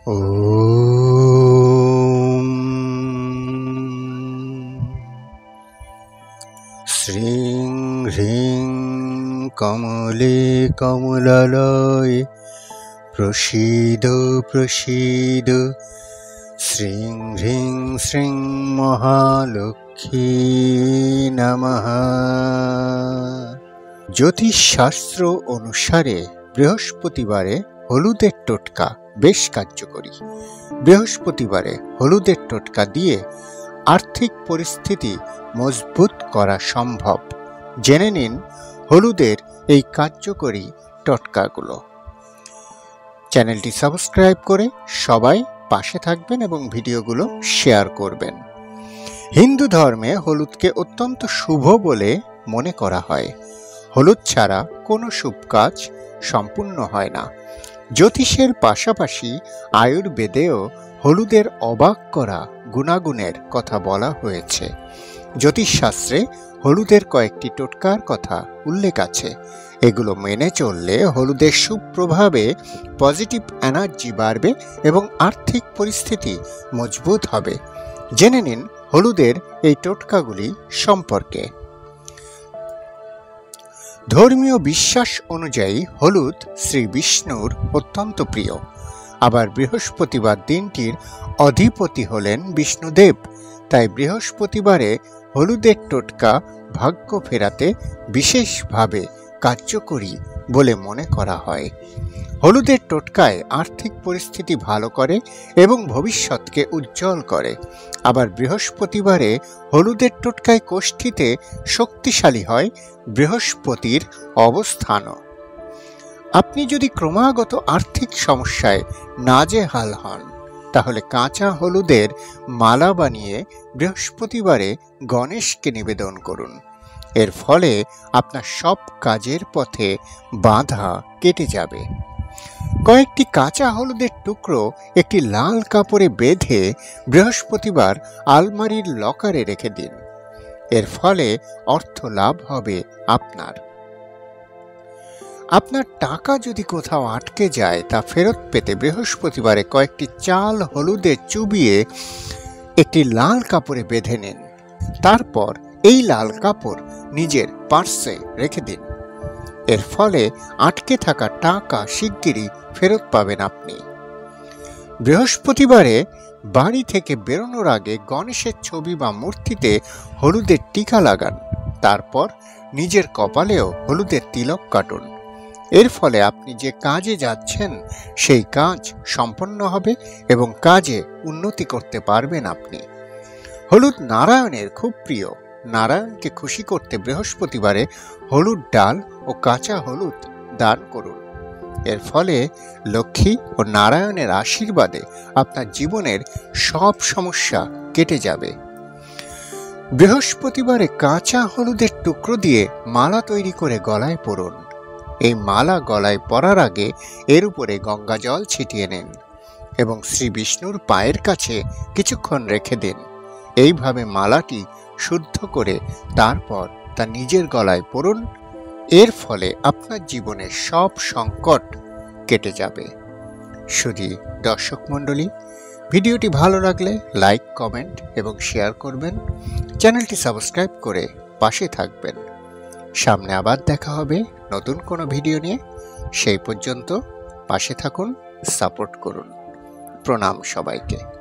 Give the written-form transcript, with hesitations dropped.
ওম শ্রীং হ্রিং কমলে কমলালয়ে প্রসীদ প্রসীদ শ্রীং হ্রিং শ্রীং মহালক্ষ্মী নমঃ। জ্যোতিষশাস্ত্র অনুসারে বৃহস্পতিবারে হলুদের টোটকা বেশ কার্যকরী। বৃহস্পতিবারে হলুদের টোটকা দিয়ে আর্থিক পরিস্থিতি মজবুত করা সম্ভব। জেনে নিন হলুদের এই কার্যকরী টোটকাগুলো। চ্যানেলটি সাবস্ক্রাইব করে সবাই পাশে থাকবেন এবং ভিডিওগুলো শেয়ার করবেন। হিন্দু ধর্মে হলুদকে অত্যন্ত শুভ বলে মনে করা হয়। হলুদ ছাড়া কোনো শুভ কাজ সম্পূর্ণ হয় না। জ্যোতিষের পাশাপাশি আয়ুর্বেদেও হলুদের অবাক করা গুণাগুণের কথা বলা হয়েছে। জ্যোতিষশাস্ত্রে হলুদের কয়েকটি টোটকার কথা উল্লেখ আছে। এগুলো মেনে চললে হলুদের সুপ্রভাবে পজিটিভ এনার্জি বাড়বে এবং আর্থিক পরিস্থিতি মজবুত হবে। জেনে নিন হলুদের এই টোটকাগুলি সম্পর্কে। ধর্মীয় বিশ্বাস অনুযায়ী হলুদ শ্রী বিষ্ণুর অত্যন্ত প্রিয়। আবার বৃহস্পতিবার দিনটির অধিপতি হলেন বিষ্ণুদেব। তাই বৃহস্পতিবারে হলুদের টোটকা ভাগ্য ফেরাতে বিশেষভাবে কার্যকরী বলে মনে করা হয়। হলুদের টোটকায় আর্থিক পরিস্থিতি ভালো করে এবং ভবিষ্যৎকে উজ্জ্বল করে। আবার বৃহস্পতিবারে হলুদের টোটকায় কোষ্ঠীতে শক্তিশালী হয় বৃহস্পতির অবস্থানও। আপনি যদি ক্রমাগত আর্থিক সমস্যায় নাজেহাল হন, তাহলে কাঁচা হলুদের মালা বানিয়ে বৃহস্পতিবারে গণেশকে নিবেদন করুন। এর ফলে আপনার সব কাজের পথে বাধা কেটে যাবে। কয়েকটি কাঁচা হলুদের টুকরো একটি লাল কাপড়ে বেঁধে বৃহস্পতিবার আলমারির লকারে রেখে দিন। এর ফলে অর্থ লাভ হবে আপনার। আপনার টাকা যদি কোথাও আটকে যায় তা ফেরত পেতে বৃহস্পতিবারে কয়েকটি চাল হলুদে চুবিয়ে একটি লাল কাপড়ে বেঁধে নিন। তারপর এই লাল কাপড় নিজের পার্সে রেখে দিন। এর ফলে আটকে থাকা টাকা শিগগিরই ফেরত পাবেন আপনি। বৃহস্পতিবারে বাড়ি থেকে বেরোনোর আগে গণেশের ছবি বা মূর্তিতে হলুদের টিকা লাগান। তারপর নিজের কপালেও হলুদের তিলক কাটুন। এর ফলে আপনি যে কাজে যাচ্ছেন সেই কাজ সম্পন্ন হবে এবং কাজে উন্নতি করতে পারবেন আপনি। হলুদ নারায়ণের খুব প্রিয়। নারায়ণকে খুশি করতে বৃহস্পতিবারে হলুদ ডাল ও কাঁচা হলুদ দান করুন। এর ফলে লক্ষ্মী ও নারায়ণের আশীর্বাদে আপনার জীবনের সব সমস্যা কেটে যাবে। বৃহস্পতিবারে কাঁচা হলুদের টুকরো দিয়ে মালা তৈরি করে গলায় পরুন। এই মালা গলায় পরার আগে এর উপরে গঙ্গা জল ছিটিয়ে নিন এবং শ্রী বিষ্ণুর পায়ের কাছে কিছুক্ষণ রেখে দিন। এইভাবে মালাটি শুদ্ধ করে তারপর তা নিজের গলায় পরুন। এর ফলে আপনার জীবনের সব সংকট কেটে যাবে। শুধু দর্শক মণ্ডলী, ভিডিওটি ভালো লাগলে লাইক, কমেন্ট এবং শেয়ার করবেন। চ্যানেলটি সাবস্ক্রাইব করে পাশে থাকবেন। সামনে আবার দেখা হবে নতুন কোনো ভিডিও নিয়ে। সেই পর্যন্ত পাশে থাকুন, সাপোর্ট করুন। প্রণাম সবাইকে।